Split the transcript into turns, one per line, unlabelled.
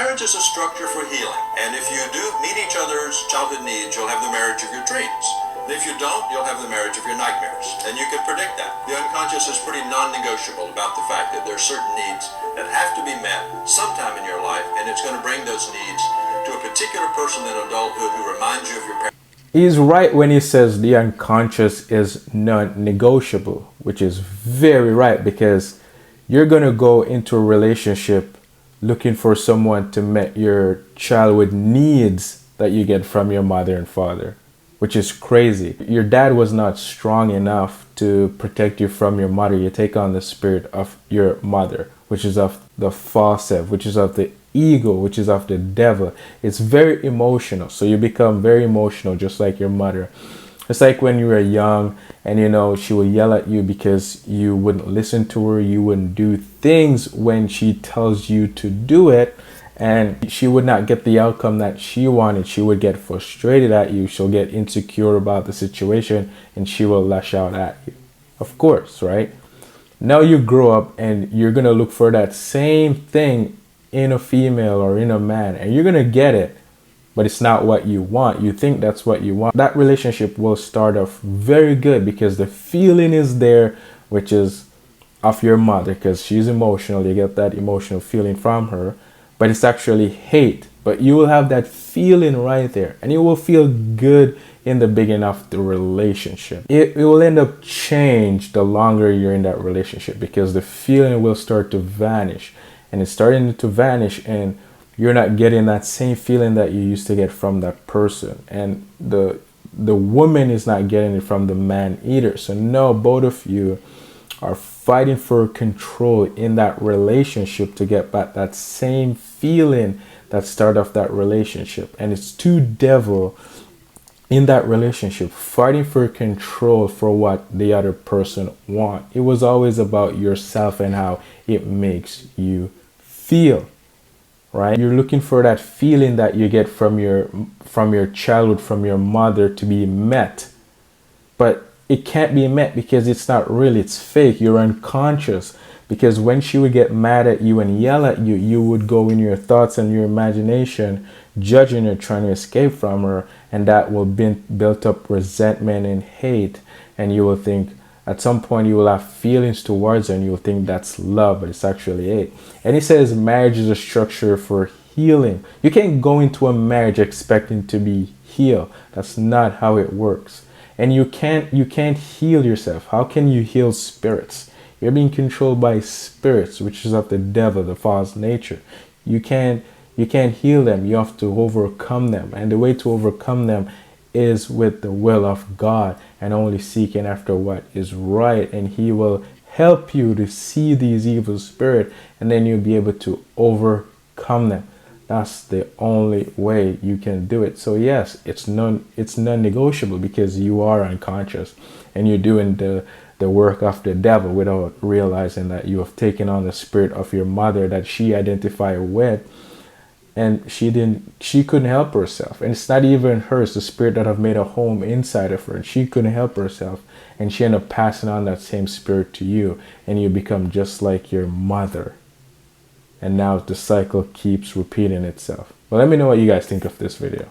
Marriage is a structure for healing, and if you do meet each other's childhood needs, you'll have the marriage of your dreams. And if you don't, you'll have the marriage of your nightmares, and you can predict that. The unconscious is pretty non-negotiable about the fact that there are certain needs that have to be met sometime in your life, and it's going to bring those needs to a particular person in adulthood who reminds you of your parents.
He's right when he says the unconscious is non-negotiable, which is very right, because you're going to go into a relationship looking for someone to meet your childhood needs that you get from your mother and father, which is crazy. Your dad was not strong enough to protect you from your mother. You take on the spirit of your mother, which is of the false self, which is of the ego, which is of the devil. It's very emotional. So you become very emotional, just like your mother. It's like when you were young and, you know, she would yell at you because you wouldn't listen to her. You wouldn't do things when she tells you to do it. And she would not get the outcome that she wanted. She would get frustrated at you. She'll get insecure about the situation and she will lash out at you. Of course, right? Now you grow up and you're going to look for that same thing in a female or in a man, and you're going to get it, but it's not what you want. You think that's what you want. That relationship will start off very good because the feeling is there, which is of your mother, because she's emotional. You get that emotional feeling from her, but it's actually hate. But you will have that feeling right there, and you will feel good in the beginning of the relationship. It will end up change the longer you're in that relationship, because the feeling will start to vanish, and it's starting to vanish, and you're not getting that same feeling that you used to get from that person, and the woman is not getting it from the man either. So now both of you are fighting for control in that relationship to get back that same feeling that started off that relationship. And it's two devils in that relationship fighting for control for what the other person wants. It was always about yourself and how it makes you feel, right? You're looking for that feeling that you get from your childhood, from your mother, to be met, but it can't be met because it's not real. It's fake. You're unconscious, because when she would get mad at you and yell at you, you would go in your thoughts and your imagination judging her, trying to escape from her, and that will build up resentment and hate, and you will think at some point you will have feelings towards her and you will think that's love, but it's actually hate. And he says marriage is a structure for healing. You can't go into a marriage expecting to be healed. That's not how it works. And you can't heal yourself. How can you heal spirits? You're being controlled by spirits, which is of the devil, the false nature. You can't heal them. You have to overcome them. And the way to overcome them is with the will of God and only seeking after what is right. And he will help you to see these evil spirits, and then you'll be able to overcome them. That's the only way you can do it. So yes, it's non-negotiable, because you are unconscious and you're doing the work of the devil without realizing that you have taken on the spirit of your mother that she identified with, and she couldn't help herself. And it's not even her, it's the spirit that have made a home inside of her, and she couldn't help herself, and she ended up passing on that same spirit to you, and you become just like your mother. And now the cycle keeps repeating itself. Well, let me know what you guys think of this video.